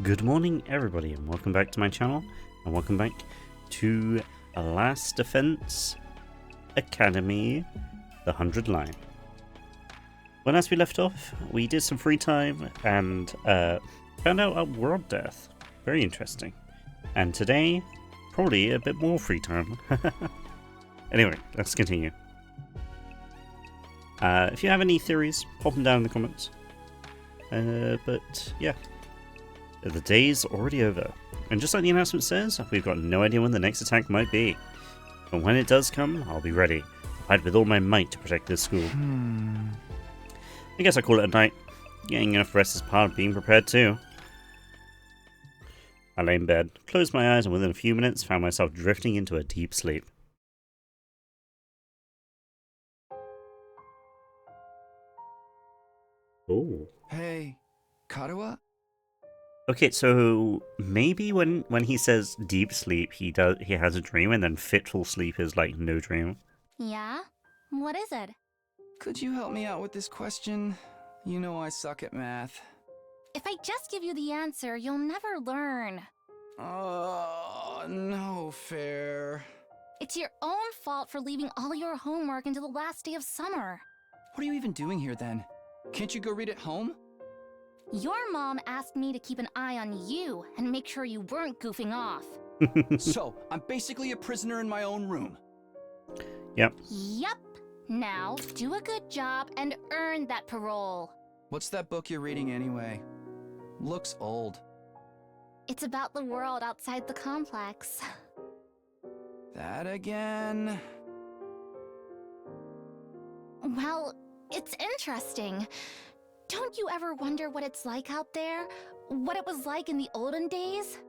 Good morning everybody and welcome back to my channel and welcome back to Last Defense Academy, the 100 line. When as we left off, we did some free time and found out a world death. Very interesting. And today, probably a bit more free time. Anyway, let's continue. If you have any theories, pop them down in the comments. But yeah. The day's already over, and just like the announcement says, we've got no idea when the next attack might be. But when it does come, I'll be ready. I'll fight with all my might to protect this school. I guess I call it a night. Getting enough rest is part of being prepared too. I lay in bed, closed my eyes, and within a few minutes found myself drifting into a deep sleep. Oh. Hey, Karawa? Okay, so maybe when he says deep sleep, he has a dream, and then fitful sleep is like no dream. Yeah? What is it? Could you help me out with this question? You know I suck at math. If I just give you the answer, you'll never learn. Oh, no fair. It's your own fault for leaving all your homework until the last day of summer. What are you even doing here then? Can't you go read at home? Your mom asked me to keep an eye on you and make sure you weren't goofing off. So, I'm basically a prisoner in my own room. Yep. Yep. Now, do a good job and earn that parole. What's that book you're reading anyway? Looks old. It's about the world outside the complex. That again? Well, it's interesting. Don't you ever wonder what it's like out there? What it was like in the olden days?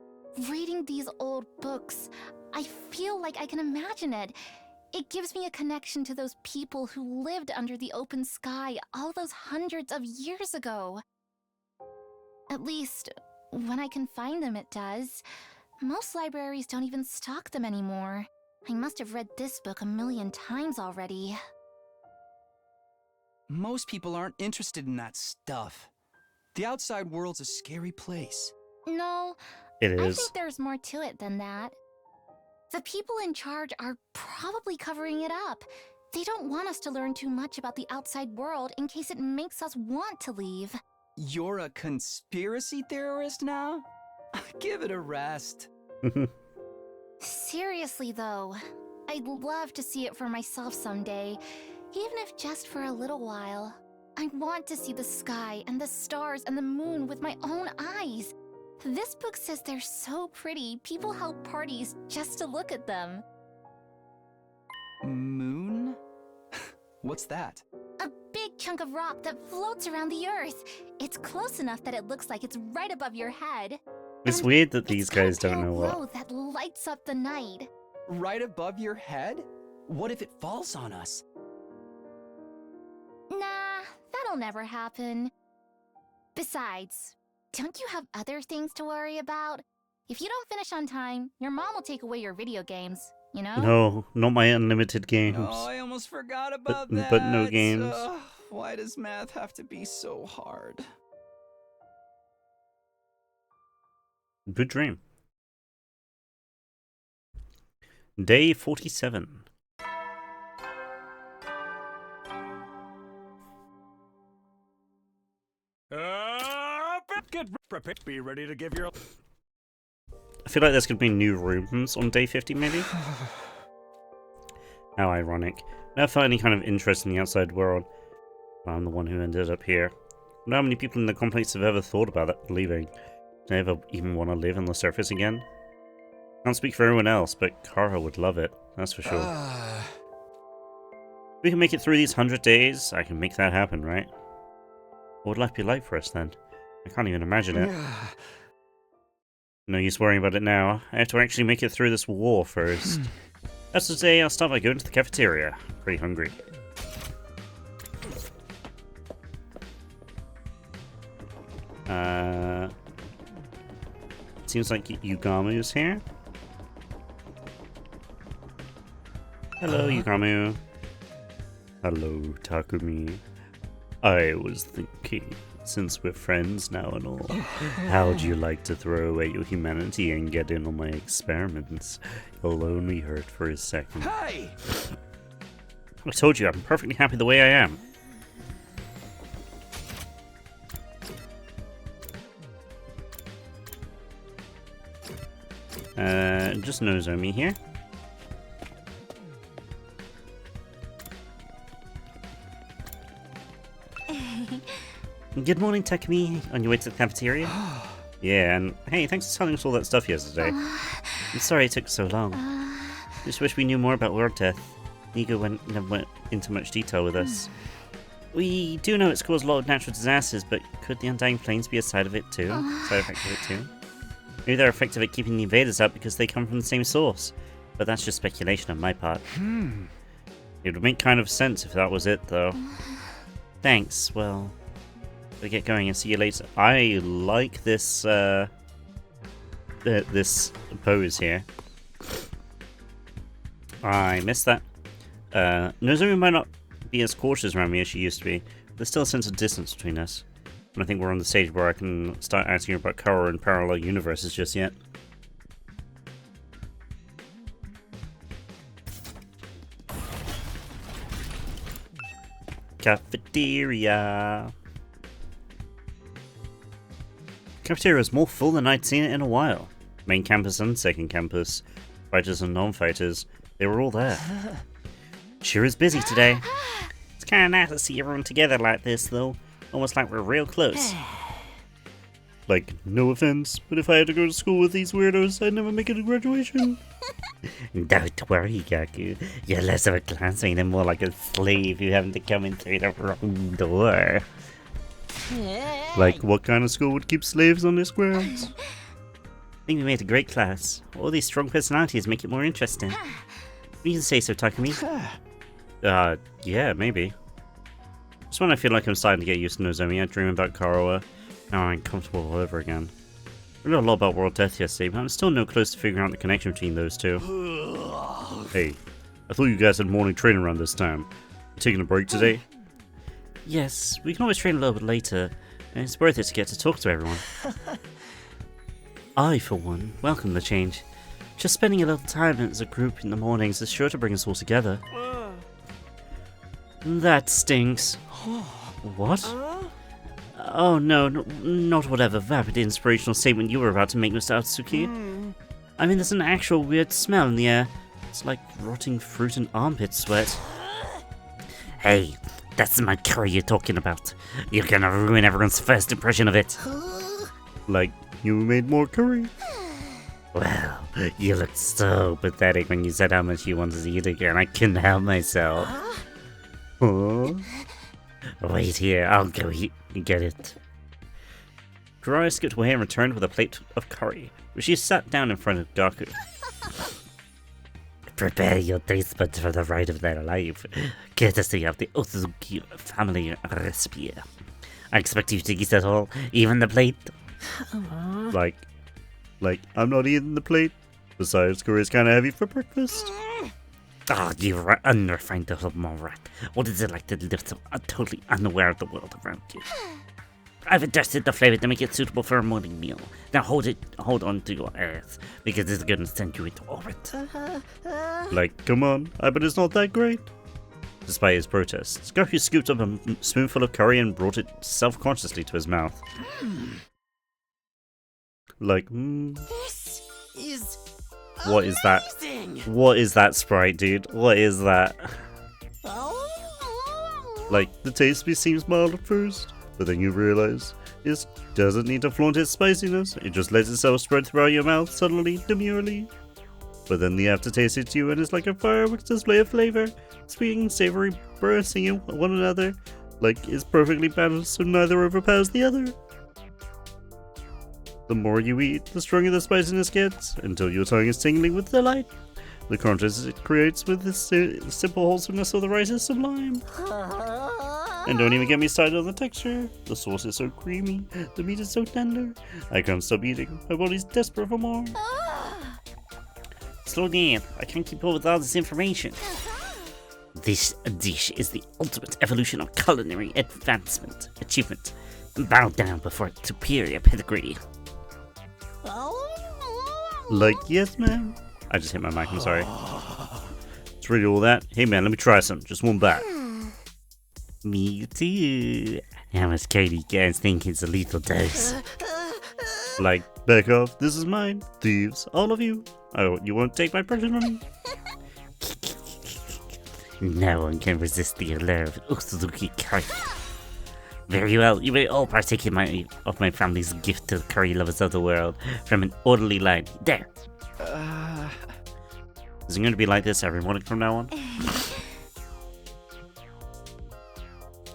Reading these old books, I feel like I can imagine it. It gives me a connection to those people who lived under the open sky all those hundreds of years ago. At least, when I can find them, it does. Most libraries don't even stock them anymore. I must have read this book a million times already. Most people aren't interested in that stuff. The outside world's a scary place. No, It I is. think there's more to it than that. The people in charge are probably covering it up. They don't want us to learn too much about the outside world in case it makes us want to leave. You're a conspiracy theorist now? Give it a rest. Seriously though, I'd love to see it for myself someday, even if just for a little while. I want to see the sky and the stars and the moon with my own eyes. This book says they're so pretty, people held parties just to look at them. Moon? What's that? A big chunk of rock that floats around the Earth. It's close enough that it looks like it's right above your head. It's And weird that these it's got a guys don't pale know what. glow that lights up the night. Right above your head? What if it falls on us? Nah, that'll never happen. Besides, don't you have other things to worry about? If you don't finish on time, your mom will take away your video games, you know? No, not my unlimited games. Oh, I almost forgot about that. But no games. Why does math have to be so hard? Good dream. Day 47. Get prepared. Be ready to give your. I feel like there's going to be new rooms on day 50, maybe? How ironic. Never felt any kind of interest in the outside world. Well, I'm the one who ended up here. I wonder how many people in the complex have ever thought about it, leaving. Do they ever even want to live on the surface again? Can't speak for everyone else, but Kara would love it, that's for sure. If we can make it through these 100 days, I can make that happen, right? What would life be like for us then? I can't even imagine it. No use worrying about it now. I have to actually make it through this war first. As to say, I'll start by going to the cafeteria. Pretty hungry. Seems like Yugamu's here. Hello, Yugamu. Hello, Takumi. I was thinking, since we're friends now and all, how'd you like to throw away your humanity and get in on my experiments? You'll only hurt for a second. Hey! I told you, I'm perfectly happy the way I am. Just Nozomi here. Good morning, Takumi. On your way to the cafeteria? Yeah, and hey, thanks for telling us all that stuff yesterday. I'm sorry it took so long. Just wish we knew more about World Death. Nigo never went into much detail with us. We do know it's caused a lot of natural disasters, but could the Undying Flames be a side effect of it too? Maybe they're effective at keeping the invaders out because they come from the same source. But that's just speculation on my part. It would make kind of sense if that was it, though. Thanks, well... I'll get going and see you later. I like this, this pose here. I missed that. Nozomi might not be as cautious around me as she used to be. There's still a sense of distance between us. And I think we're on the stage where I can start asking her about Kara and parallel universes just yet. Cafeteria. Cafeteria is more full than I'd seen it in a while. Main campus and second campus, fighters and non-fighters, they were all there. Sure is busy today. It's kinda nice to see everyone together like this though, almost like we're real close. Like, no offense, but if I had to go to school with these weirdos, I'd never make it to graduation. Don't worry, Gaku. You're less of a classmate and more like a slave who happened to come in through the wrong door. Like, what kind of school would keep slaves on its grounds? I think we made a great class. All these strong personalities make it more interesting. You can say so, Takumi. Yeah, maybe. Just when I feel like I'm starting to get used to Nozomi, I dream about Karawa. Now I'm comfortable all over again. We learned a lot about World Death yesterday, but I'm still no close to figuring out the connection between those two. Hey, I thought you guys had morning training around this time. You taking a break today? Yes, we can always train a little bit later, and it's worth it to get to talk to everyone. I, for one, welcome the change. Just spending a little time as a group in the mornings is sure to bring us all together. That stinks. What? Oh no, not whatever vapid inspirational statement you were about to make, Mr. Atsuki. I mean, there's an actual weird smell in the air. It's like rotting fruit and armpit sweat. Hey, that's my curry you're talking about. You're gonna ruin everyone's first impression of it. Like, you made more curry? Well, you looked so pathetic when you said how much you wanted to eat again. I couldn't help myself. Huh? Wait here, I'll go get it. Jiraiya skipped away and returned with a plate of curry, which she sat down in front of Gaku. Prepare your taste buds for the ride of their life, courtesy of the Ozuki family recipe. I expect you to eat it all, even the plate. Like, I'm not eating the plate. Besides, curry's kinda heavy for breakfast. Ah, you unrefined little rat. What is it like to live so totally unaware of the world around you? I've adjusted the flavor to make it suitable for a morning meal. Now hold on to your ass, because it's gonna send you into orbit. Like, come on, I bet it's not that great. Despite his protests, Gaku scooped up a spoonful of curry and brought it self-consciously to his mouth. Like, This is what is that? amazing. What is that sprite, dude? What is that? Like, the taste seems mild at first, but then you realize it doesn't need to flaunt its spiciness. It just lets itself spread throughout your mouth subtly, demurely. But then the aftertaste hits you and it's like a fireworks display of flavor, sweet and savory bursting in one another, like it's perfectly balanced so neither overpowers the other. The more you eat, the stronger the spiciness gets, until your tongue is tingling with delight. The contrast it creates with the simple wholesomeness of the rice is sublime. And don't even get me started on the texture. The sauce is so creamy, the meat is so tender. I can't stop eating, my body's desperate for more. Slow down, I can't keep up with all this information. This dish is the ultimate evolution of culinary achievement. Bow down before its superior pedigree. Like, yes, ma'am. I just hit my mic, I'm sorry. It's really all that. Hey, man, let me try some. Just one bite. Me too. How much Katie guys think it's a lethal dose? Like, back off. This is mine. Thieves. All of you. Oh, you won't take my precious money? No one can resist the allure of Utsuzuki curry. Very well, you may all partake in of my family's gift to the curry lovers of the world from an orderly line. There! Is it going to be like this every morning from now on?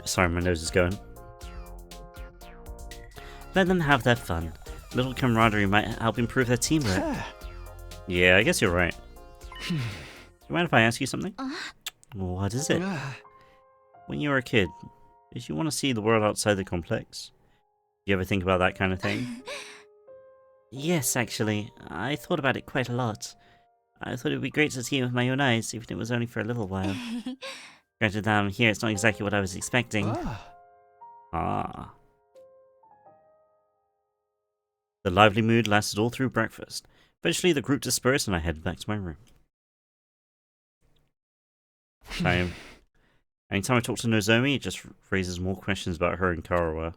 Sorry, my nose is going. Let them have their fun. A little camaraderie might help improve their teamwork. Yeah, I guess you're right. Do you mind if I ask you something? What is it? When you were a kid, did you want to see the world outside the complex? Do you ever think about that kind of thing? Yes, actually. I thought about it quite a lot. I thought it would be great to see it with my own eyes, even if it was only for a little while. Granted, that I'm here, it's not exactly what I was expecting. Ah. The lively mood lasted all through breakfast. Eventually, the group dispersed and I headed back to my room. Anytime I talk to Nozomi, it just raises more questions about her and Karawa.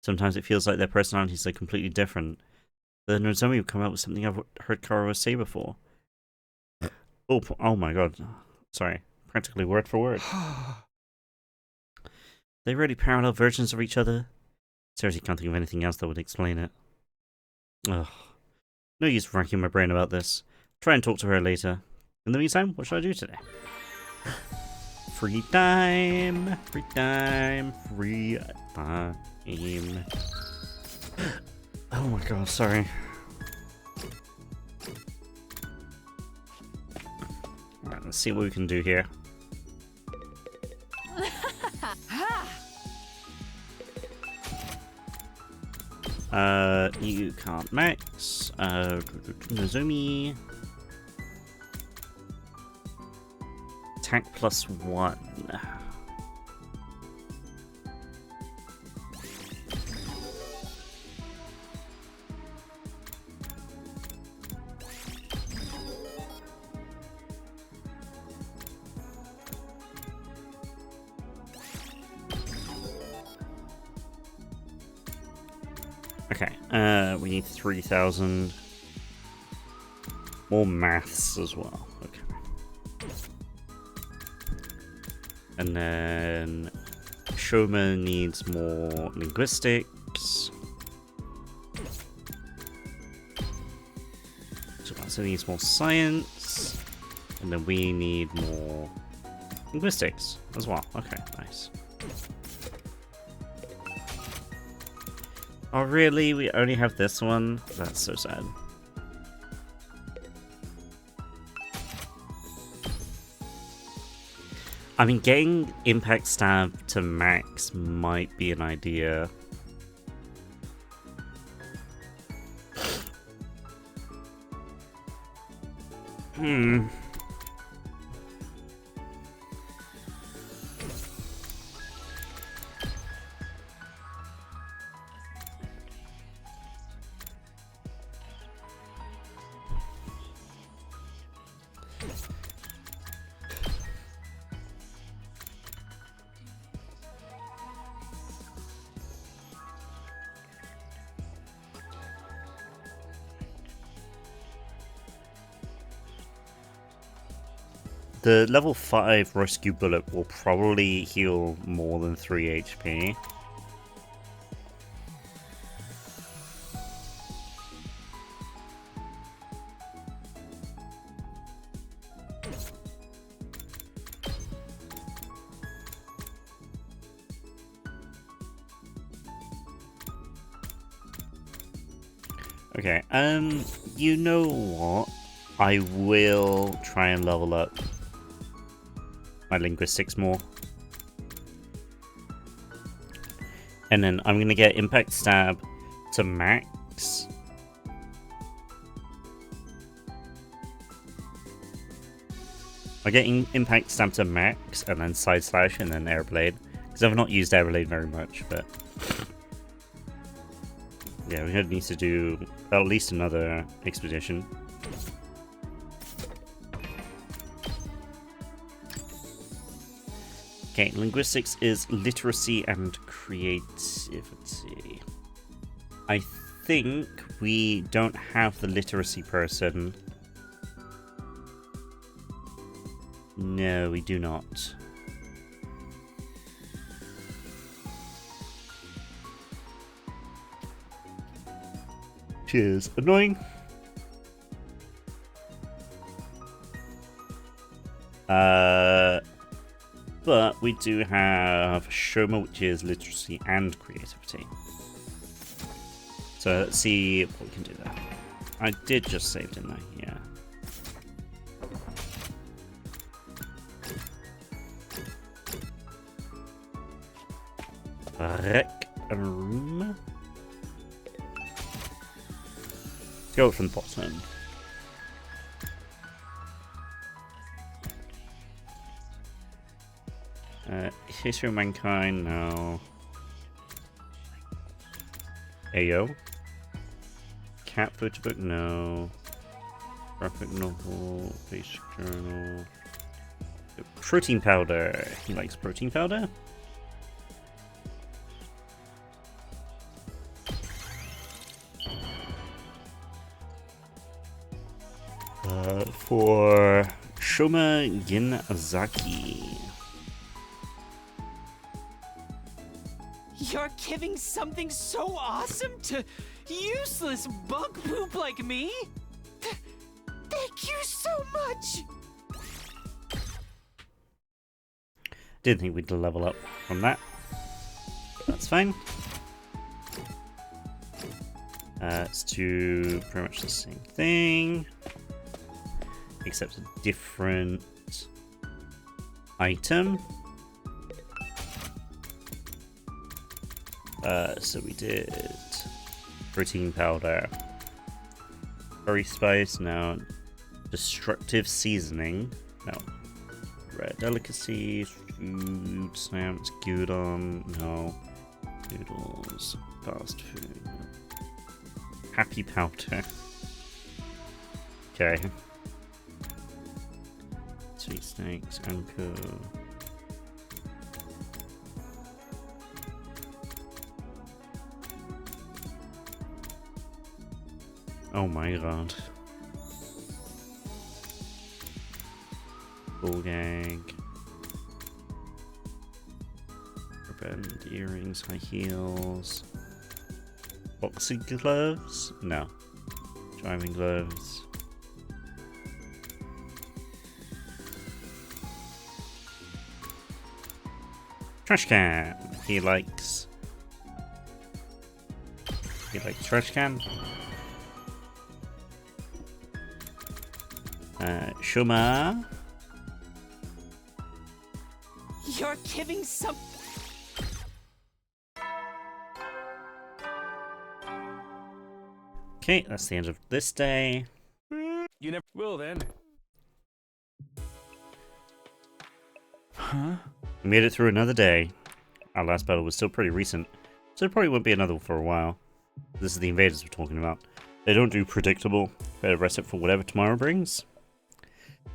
Sometimes it feels like their personalities are completely different. But then Nozomi will come out with something I've heard Karawa say before. Oh my god. Sorry. Practically word for word. They're really parallel versions of each other. Seriously, can't think of anything else that would explain it. Ugh. No use racking my brain about this. Try and talk to her later. In the meantime, what should I do today? Free time! Free time! Free time! Oh my god, sorry. Alright, let's see what we can do here. You can't max. Nozomi. Attack +1. Okay, we need 3,000. More maths as well. Okay. And then Shoma needs more linguistics. So needs more science. And then we need more linguistics as well. Okay, nice. Oh really? We only have this one? That's so sad. I mean, getting Impact Stab to max might be an idea. The level 5 rescue bullet will probably heal more than 3 HP. Okay, you know what? I will try and level up my linguistics more. And then I'm gonna get Impact Stab to max. I'm getting Impact Stab to max and then Side Slash and then Air Blade. Because I've not used Air Blade very much, but Yeah, we need to do at least another expedition. Okay, linguistics is literacy and creativity. I think we don't have the literacy person. No, we do not. Which is annoying. But we do have Shoma, which is literacy and creativity. So let's see what we can do there. I did just save, didn't I? Yeah. Rec room. Let's go from the bottom. History of Mankind, no. Ayo. Cat photo book, no. Graphic novel, basic journal. Protein powder. He likes protein powder. For Shoma Ginzaki. You're giving something so awesome to useless bug poop like me? Thank you so much! Didn't think we'd level up from that. That's fine. Let's do pretty much the same thing, except a different item. So we did protein powder, curry spice, no. Destructive seasoning, no. Rare delicacies, food stamps, gyudon, no. Noodles, fast food, no. Happy powder. Okay. Sweet snakes, anko. Oh my god. Bull gag. Band earrings, high heels. Boxing gloves? No. Driving gloves. Trash can. He likes trash can. Shuma. You're giving some. Okay, that's the end of this day. You never will then. Huh? We made it through another day. Our last battle was still pretty recent, so there probably won't be another one for a while. This is the invaders we're talking about. They don't do predictable. Better rest up for whatever tomorrow brings.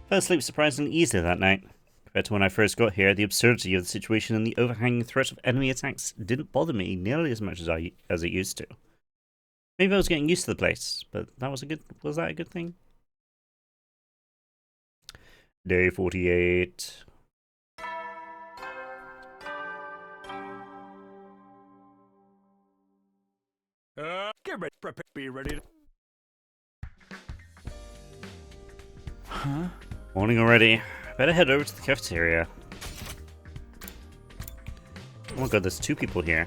Fell asleep surprisingly easily that night. Compared to when I first got here, the absurdity of the situation and the overhanging threat of enemy attacks didn't bother me nearly as much as it used to. Maybe I was getting used to the place, but was that a good thing? Day 48. Get ready, prepare, be ready. Huh? Morning already. Better head over to the cafeteria. Oh my god, there's two people here.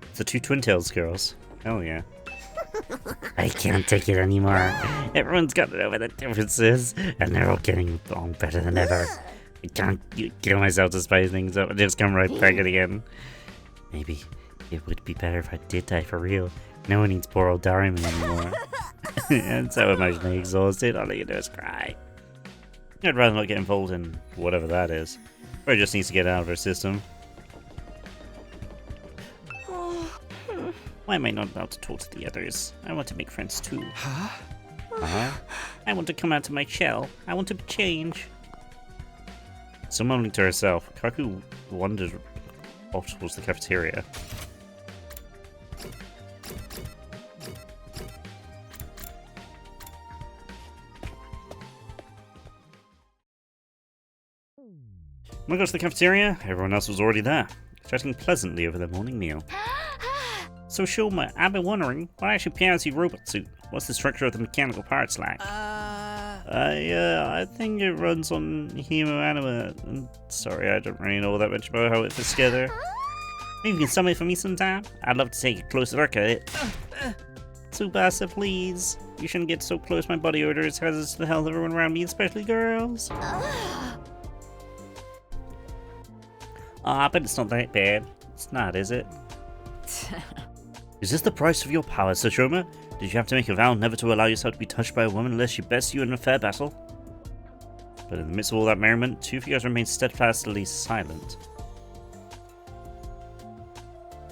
It's the two Twin Tails girls. Hell yeah. I can't take it anymore. Everyone's gotten over the differences, and they're all getting along better than ever. I can't kill myself to spice things up and just come right back in again. Maybe it would be better if I did die for real. No one needs poor old Dariman anymore. I'm so emotionally exhausted, all I can do is cry. I'd rather not get involved in whatever that is. Or just needs to get out of her system. Why am I not allowed to talk to the others? I want to make friends too. Huh? I want to come out of my shell. I want to change. So mumbling to herself, Kaku wandered off towards the cafeteria. When I got to the cafeteria, everyone else was already there, chatting pleasantly over their morning meal. So Shulma, I've been wondering, what actually powers your robot suit? What's the structure of the mechanical parts like? I think it runs on hemoanima. I'm sorry, I don't really know that much about how it fits together. Maybe you can sum it for me sometime? I'd love to take a closer look at it. Tsubasa, please. You shouldn't get so close. My body odor is hazardous to the health of everyone around me, especially girls. But it's not that bad. It's not, is it? Is this the price of your power, Sashoma? Did you have to make a vow never to allow yourself to be touched by a woman unless she bests you in a fair battle? But in the midst of all that merriment, two figures remained steadfastly silent.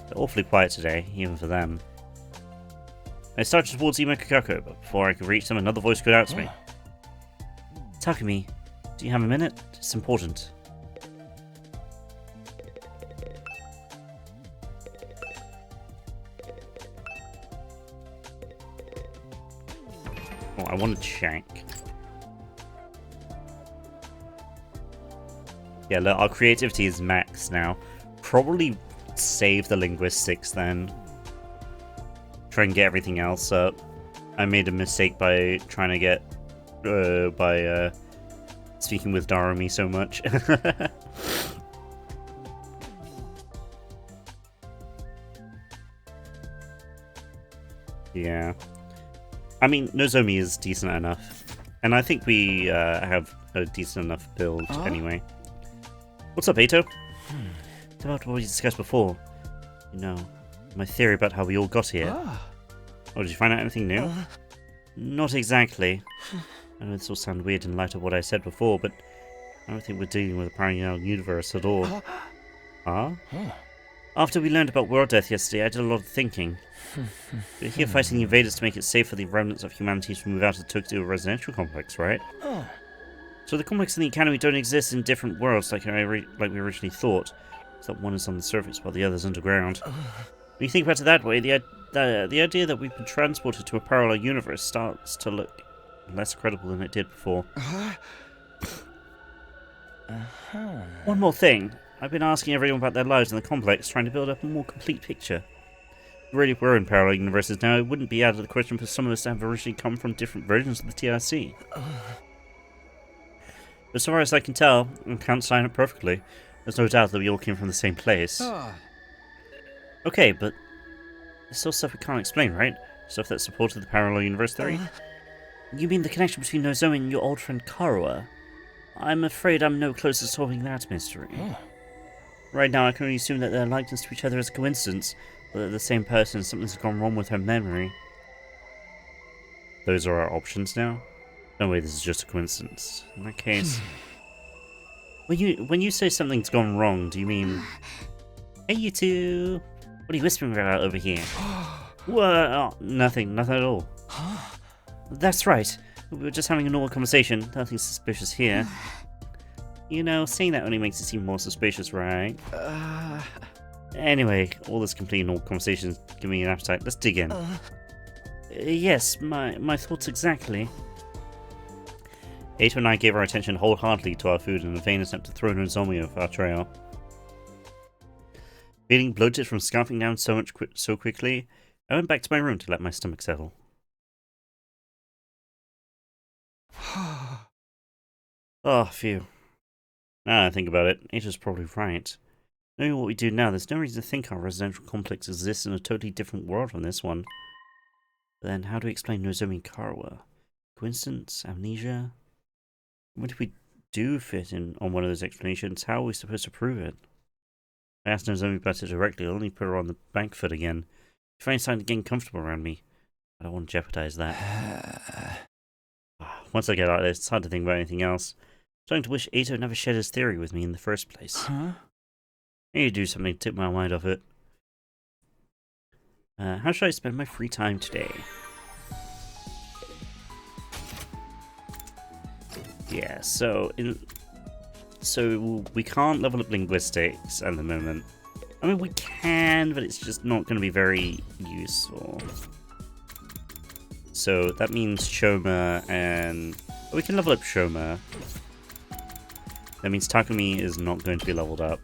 They're awfully quiet today, even for them. I started towards Ima Kakako, but before I could reach them, another voice called out to me. Takumi, do you have a minute? It's important. Oh, I wanted Shank. Yeah, look, our creativity is max now. Probably save the linguistics then. Try and get everything else up. I made a mistake by trying to get... speaking with Darumi so much. Yeah. I mean, Nozomi is decent enough. And I think we have a decent enough build anyway. What's up, Eito? It's about what we discussed before. You know, my theory about how we all got here. Oh, did you find out anything new? Not exactly. I know this will sound weird in light of what I said before, but I don't think we're dealing with a parallel universe at all. Huh? After we learned about world death yesterday, I did a lot of thinking. We're here fighting the invaders to make it safe for the remnants of humanity to move out of the Tokyo residential complex, right? So the complex and the academy don't exist in different worlds like we originally thought. So that one is on the surface while the other's underground. When you think about it that way, the idea that we've been transported to a parallel universe starts to look less credible than it did before. One more thing. I've been asking everyone about their lives in the complex, trying to build up a more complete picture. If we really were in parallel universes now, it wouldn't be out of the question for some of us to have originally come from different versions of the TRC. But so far as I can tell, and can't sign it perfectly, there's no doubt that we all came from the same place. Okay, but there's still stuff we can't explain, right? Stuff that supported the parallel universe theory? You mean the connection between Nozomi and your old friend Karuo? I'm afraid I'm no closer to solving that mystery. Right now, I can only assume that their likeness to each other is a coincidence, but they're the same person and something's gone wrong with her memory. Those are our options now? No way, this is just a coincidence. In that case... when you say something's gone wrong, do you mean... Hey, you two! What are you whispering about over here? Whoa, nothing at all. That's right. We were just having a normal conversation. Nothing suspicious here. You know, saying that only makes it seem more suspicious, right? Anyway, all this complete normal conversations give me an appetite. Let's dig in. Yes, my thoughts exactly. Eito and I gave our attention wholeheartedly to our food in a vain attempt to throw Nozomi off our trail. Feeling bloated from scarfing down so quickly, I went back to my room to let my stomach settle. Oh, phew. Now I think about it, Eito's probably right. Knowing what we do now, there's no reason to think our residential complex exists in a totally different world from this one. But then, how do we explain Nozomi and Karuo? Coincidence? Amnesia? What if we do fit in on one of those explanations? How are we supposed to prove it? I asked Nozomi about it directly. I'll only put her on the back foot again. She finds time to get comfortable around me. I don't want to jeopardize that. Once I get out of this, it's hard to think about anything else. I'm starting to wish Eito never shared his theory with me in the first place. I need to do something to tip my mind off it. How should I spend my free time today? Yeah, so we can't level up linguistics at the moment. I mean, we can, but it's just not going to be very useful. So that means Shoma and... we can level up Shoma. That means Takumi is not going to be leveled up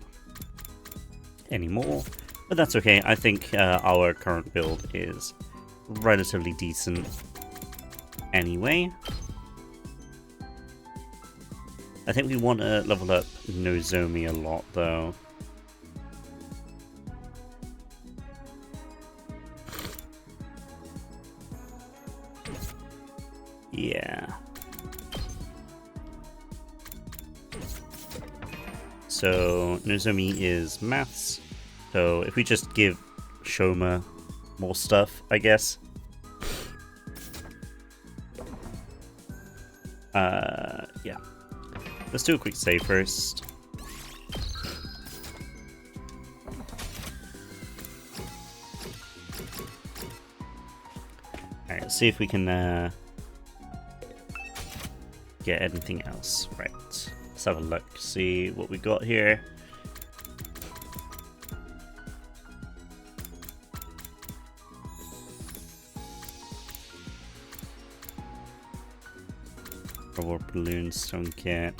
anymore. But that's okay. I think our current build is relatively decent anyway. I think we want to level up Nozomi a lot, though. Yeah. So, Nozomi is maths. So, if we just give Shoma more stuff, I guess. Yeah. Let's do a quick save first. Alright, let's see if we can get anything else. Right. Let's have a look, see what we got here. Rubber balloon stone kit.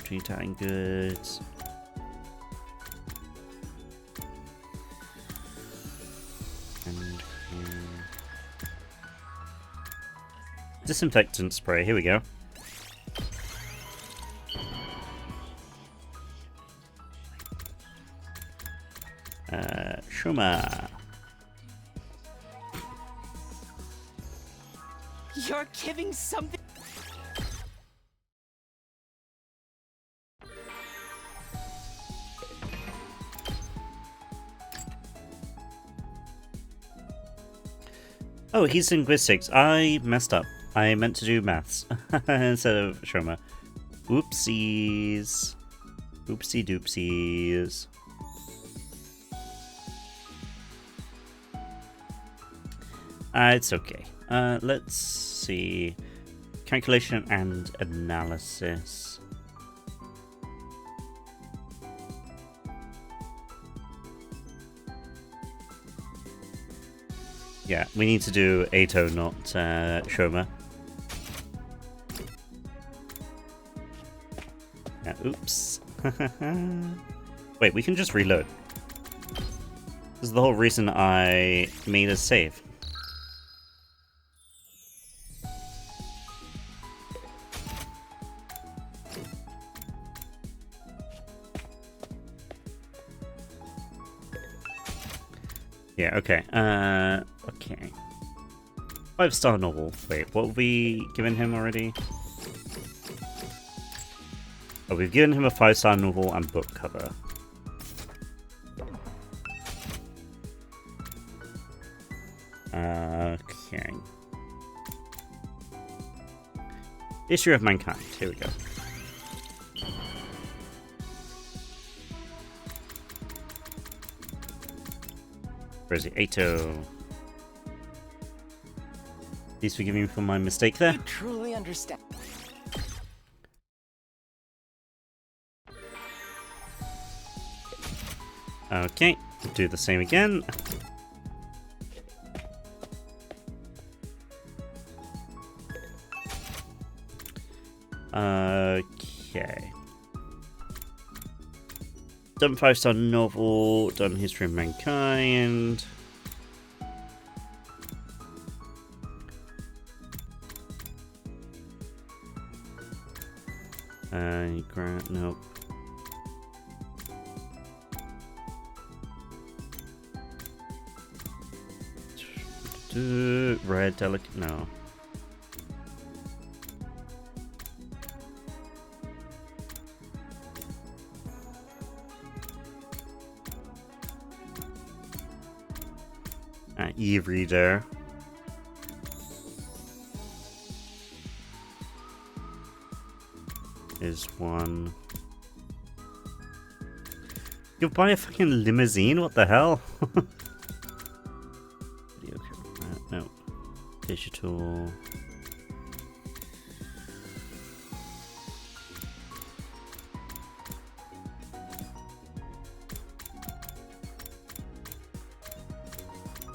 Tree tying goods. And disinfectant spray, here we go. Shuma. You're giving something. Oh, he's linguistics. I messed up. I meant to do maths instead of Shoma. Oopsies. Oopsie doopsies. It's okay. Let's see. Calculation and analysis. Yeah, we need to do Ato, not Shoma. Yeah, oops. Wait, we can just reload. This is the whole reason I made a save. Yeah, okay. Okay. 5-star novel. Wait, what have we given him already? Oh, we've given him a 5-star novel and book cover. Okay. History of Mankind. Here we go. Where is it? Ato. Please forgive me for my mistake there. I truly understand. Okay, do the same again. Okay. Done 5-star novel, done History of Mankind. Grant, nope. Red delicate, no. E-reader. Is one. You'll buy a fucking limousine? What the hell? Video camera. No. Digital.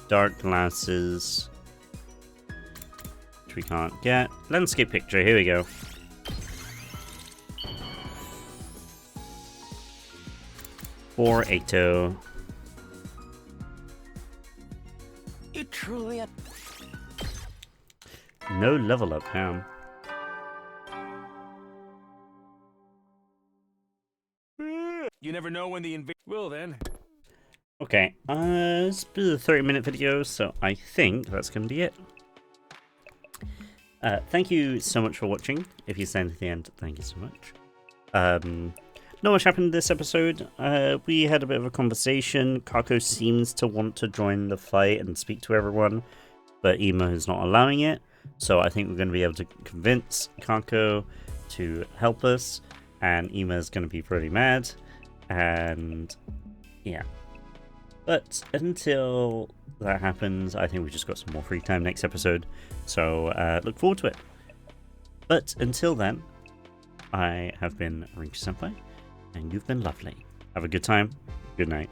Dark glasses. Which we can't get. Landscape picture. Here we go. For Ato. You truly are. No level up now. You never know when the will then. Okay, it's been a 30-minute video, so I think that's going to be it. Thank you so much for watching. If you stayed to the end, thank you so much. Not much happened this episode. We had a bit of a conversation. Kako seems to want to join the fight and speak to everyone, but Ema is not allowing it. So I think we're going to be able to convince Kako to help us, and Ema is going to be pretty mad. And yeah. But until that happens, I think we just got some more free time next episode. So look forward to it. But until then, I have been Rinky Senpai, and you've been lovely. Have a good time. Good night.